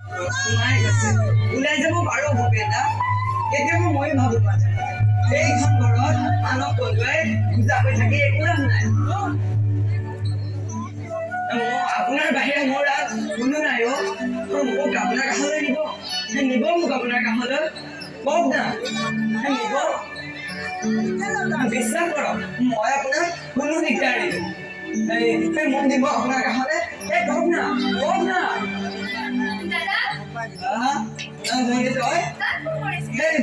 তোমাই কৈছে ওলাই যাব পাৰো ভূপেন্দা কেতিয়াবা মই ভাবো মাজে এইখন ঘৰত আনক কলোৱাই পূজা হৈ থাকি একো লাভ নাই আপোনাৰ বাহিৰে মোৰ কোনো নাই মোক আপোনাৰ কাষলৈ নিব মোক আপোনাৰ কাষলৈ কওক না নিব বিশ্বাস কৰক মই আপোনাক কোনো দিগদাৰ নিদিওঁ মোক নিব আপোনাৰ কাষলৈ কওক না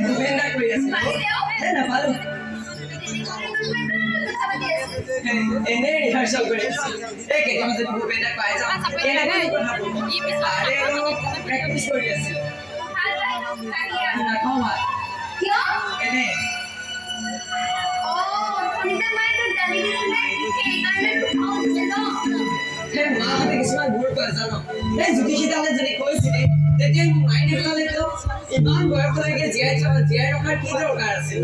ভূপেন্দা কৰি আছে নাপালো এনে ৰিহাৰ্চেল কৰি আছো কেতিয়াবা যদি ভূপেন্দাক পাই যাওঁ প্ৰেক্টিচ কৰি আছো নাখাওঁ ভাত এনে মাহঁতে কিছুমান ভুল কৰে জানো জ্যোতিষিতালে যদি কৈছিলে তেতিয়া মোক মাই নেপেলালেতো ইমান বয়সলৈকে জীয়াই ৰখাৰ কি দৰকাৰ আছিল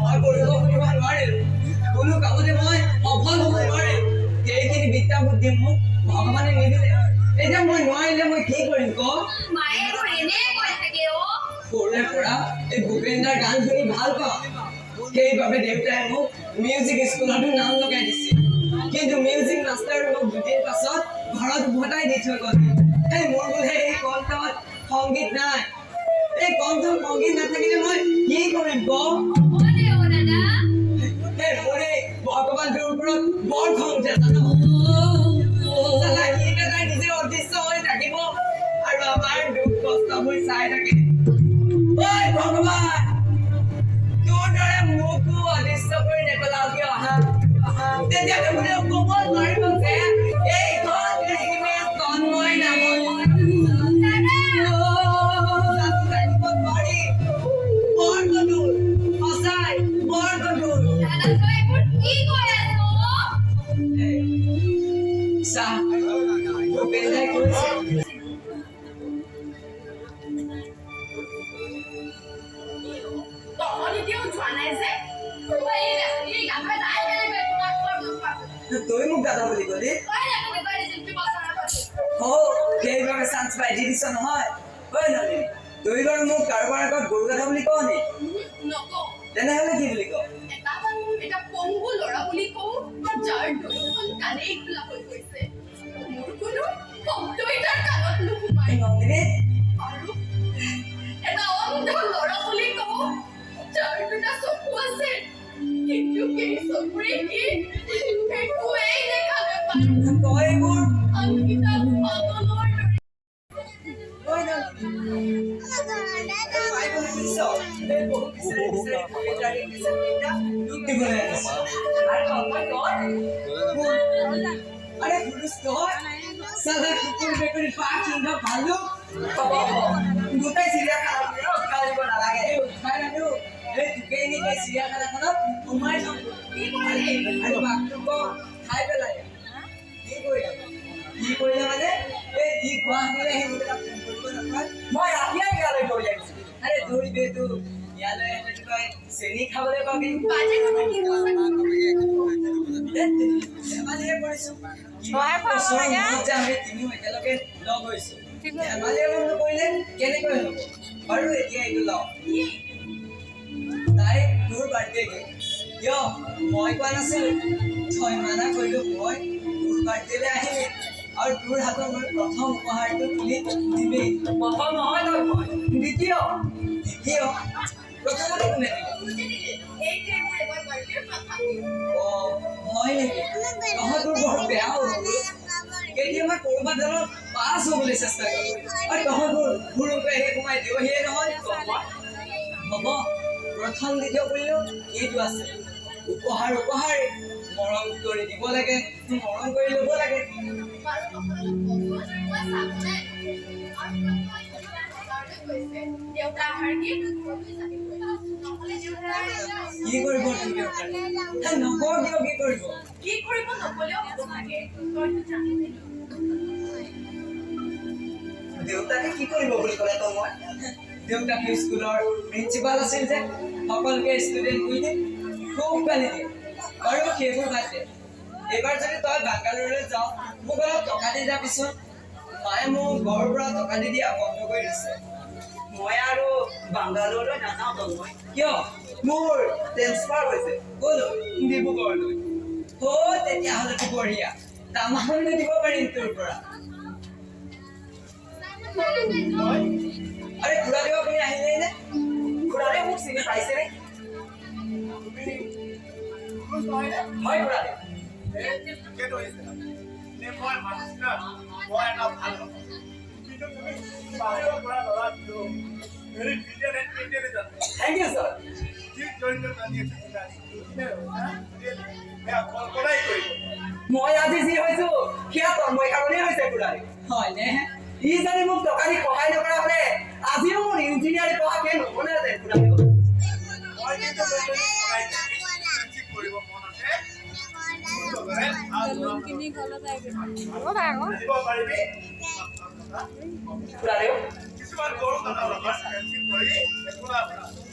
মই পঢ়িব শুনিব নোৱাৰিলো কোনো কামতে মই সফল হ'ব নোৱাৰিলো সেইখিনি বিদ্যা বুদ্ধি মোক ভগৱানে নিদিলে এতিয়া মই নোৱাৰিলে মই কি কৰিম সৰুৰে পৰা এই ভূপেন্দাৰ গান শুনি ভাল পাওঁ সেইবাবে দেউতাই মোক মিউজিক স্কুলতো নাম লগাই দিছিল কিন্তু মিউজিক মাষ্টাৰ মোক দুদিন পাছত ঘৰত উভতাই দি থৈ গ'ল মোৰ বোলে এই কণ্ঠত সংগীত নাই এই কণ্ঠত সংগীত নাথাকিলে মই কি কৰিম ভগৱানটোৰ ওপৰত বৰ খং উঠে জানো নিজে অদৃশ্য হৈ থাকিব আৰু আমাৰ দুখ কষ্টবোৰ চাই থাকে ভগৱান তোৰ দৰে মোকো অদৃশ্য কৰি নেপেলাও কিয় তেতিয়া বোলে ক'ব নোৱাৰিব যে এইখন পৃথিৱীৰ তন্ময় নামৰ তই মোক দাদা বুলি কলি সেইবাবে চান্স পাই দি দিছ নহয় তই বাৰু মোক কাৰোবাৰ আগত গৰু গাধা বুলি কওঁ নি তেনেহলে কি বুলি কওঁ গোটাই চিৰিয়াখানাখনত সোমাই থওঁ আৰু বাঘটোক খাই পেলাই কি কৰিলে মানে এই গুৱাহাটীলৈ আহিব মই ৰাতিয়ে ইয়ালৈ কৰি আহিছো আৰে দৌৰিবে তো ইয়ালৈ চেনি খাবলৈ পাবি ধেমালিয়ে কৰিছো আমি তিনিও একেলগে লগ হৈছো ধেমালিয়ে বন্ধ কৰিলে কেনেকৈ হ'ব আৰু এতিয়া এইটো লওঁ তাই তোৰ বাৰ্থডে কিয় মই কোৱা নাছিলো 6 মানা কৰিলো মই তোৰ বাৰ্থডেলৈ আহিবি আৰু তোৰ হাতত মই প্ৰথম উপহাৰটো খুলি দিবি প্ৰথম নহয় তই মই দ্বিতীয় প্ৰথমতে কোনে হয় নেকি তহঁতৰ বৰ বেয়া হ'ল কেতিয়াবা ক'ৰবাত জানো পাছ হ'বলৈ চেষ্টা কৰোঁ আৰু তহঁতৰ সৰুকৈ সেই সোমাই দিওঁ সেয়ে নহয় হ'ব প্ৰথম দ্বিতীয় কৰিলেও এইটো আছে উপহাৰ মৰম কৰি দিব লাগে মৰম কৰি ল'ব লাগে কি কৰিব নকওঁ কি কৰিব দেউতাকে কি কৰিব বুলি ক'লে তো মই দেউতাকে স্কুলৰ প্ৰিন্সিপাল আছিল যে সকলোকে ষ্টুডেণ্ট কৰি দিয়ে খুব গালি দিয়ে বাৰু সেইবোৰ বাদ দে এইবাৰ যদি তই বাংগালোৰলৈ যাওঁ মোক অলপ টকা দি যাবিচোন মায়ে মোক ঘৰৰ পৰা টকা দি দিয়া বন্ধ কৰি দিছে। মই আৰু বাংগালোৰলৈ নাযাওঁ তন্ময়। কিয়? মোৰ ট্ৰেন্সফাৰ হৈছে। ক'লৈ? ডিব্ৰুগড়লৈ। তেতিয়াহ'লেতো বঢ়িয়া। তামাহলৈ দিব পাৰিম তোৰ পৰা। আৰে খুৰাদেউ আপুনি আহিলেই নে? খুৰাদেউ মোক চিনি পাইছেনে? হয় খুৰাদেউ। Thank you, sir. মই আজি যি হৈছো সেয়া তন্ময় কাৰণেই হৈছে খুৰাদেউ। হয়নে? ই যদি মোক টকা দি সহায় নকৰা হ'লে আজিও মোৰ ইঞ্জিনিয়াৰিং পঢ়া শেষ নহ'লেহেঁতেন খুৰাদেউ।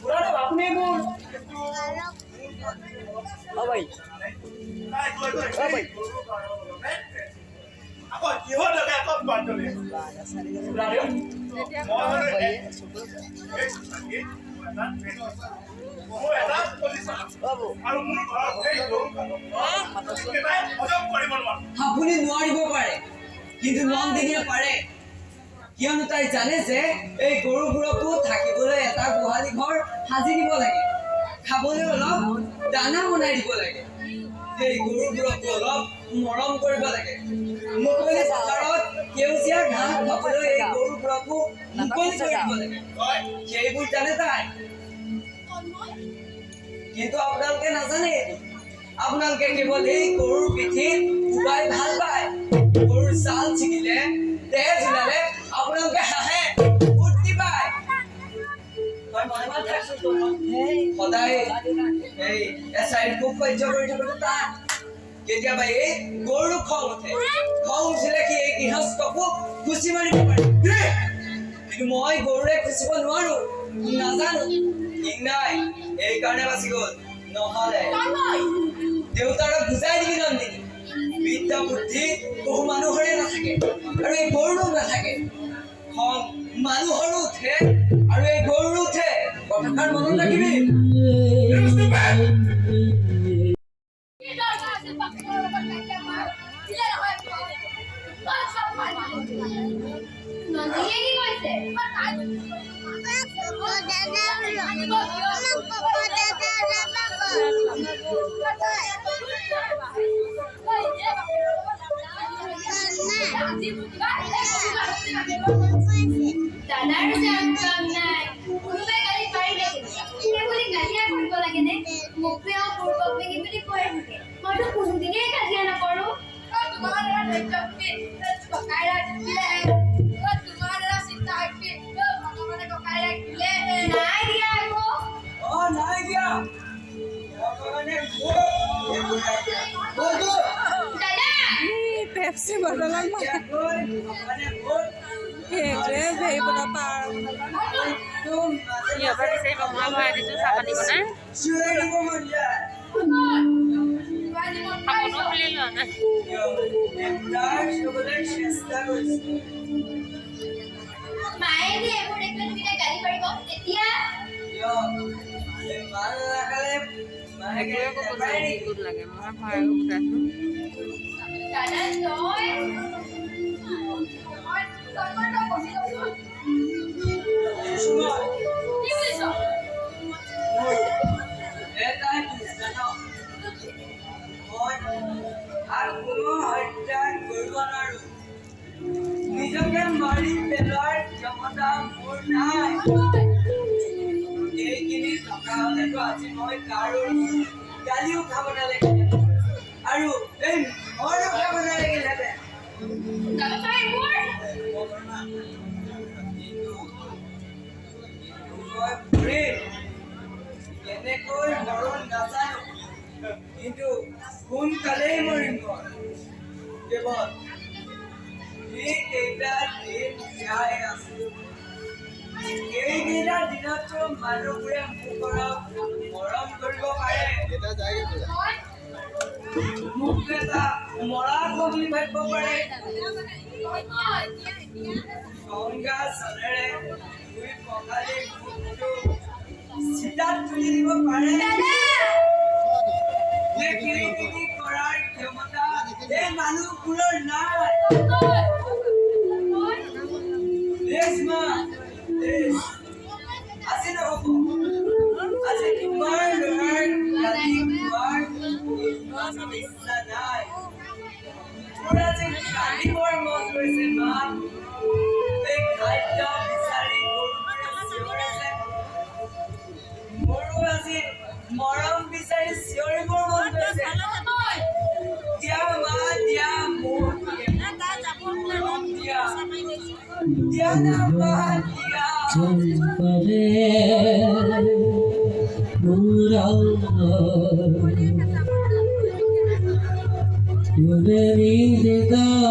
খুৰাদেউ আপুনি মোৰ আপুনি নোৱাৰিব পাৰে, কিন্তু নন্দিনীয়ে পাৰে। কিয়নো তাই জানে যে এই গৰুবোৰকো থাকিবলৈ এটা গোহালি ঘৰ সাজি দিব লাগে, খাবলৈ অলপ দানা বনাই দিব লাগে, সেই গৰুবোৰকো অলপ মৰম কৰিব লাগে, মুকলি পথাৰত সেউজীয়া ঘাঁহ খাবলৈ এই গৰুবোৰকো মুকলি কৰি দিব লাগে। সেইবোৰ জানে তাই, কিন্তু আপোনালোকে নাজানে। আপোনালোকে কেৱল এই গৰুৰ পিঠিত উবাই ভাল পায়। গৰুৰ ছাল ছিগিলে, তেজ ওলালে আপোনালোকে হাঁহে, ফূৰ্তি পায়। সদায় এই এচাইড খুব সহ্য কৰি থাকোঁতে তাক কেতিয়াবা এই গৰুৰ খং উঠে। খং উঠিলে সি এই গৃহস্থকো খুচি মাৰিব পাৰে, কিন্তু মই গৰুৰে খুচিব নোৱাৰো, নাজানো। ঠিক নাই, এইকাৰণে বাচি গ'ল। নহ'লে দেউতাৰক বুজাই দিবি নন্দিনী, বিদ্যা বুদ্ধি বহু মানুহৰে নাথাকে আৰু এই গৰুৰো নাথাকে। খং মানুহৰো উঠে আৰু এই গৰুৰো উঠে। কথাষাৰ মনত ৰাখিবি। Pepsi botol নিজকে মাৰি পেলোৱাৰ ক্ষমতা মোৰ নাই। এইখিনি টকা হ'লেতো আজি মই কাৰো গালিও খাব নালাগিলে আৰু এই মৰো খাব নালাগিলেহেঁতেন। কেনেকৈ মৰণ নাজানো, কিন্তু সোনকালেই মৰিম। কেৱল এইকেইটা দিন জীয়াই আছো, এইকেইটা দিনতো মানুহবোৰে মোক অলপ মৰম কৰিব পাৰে। মোক এটা মৰা বুলি ভাবিব পাৰে গংগা চলেৰে দুই কঁকালে ঘুমটো চিতাত তুলি দিব পাৰে যে কিৰিকিৰি কৰাৰ ক্ষমতা এই মানুহবোৰৰ নাই ৰেশমা আজি নহ'ব আজি তোমাৰ ল'ৰাৰ ৰাতি খোৱাৰ ইমান ইচ্ছা নাই মোৰ আজি কান্দিবৰ মন গৈছে মা এই খাদ্য বিচাৰি গৰুবোৰে চিঞৰিছে মোৰো আজি মৰম বিচাৰি চিঞৰিবৰ মন গৈছে দিয়া মা দিয়া মোৰ দিয়া দিয়া না মা দিয়া Pura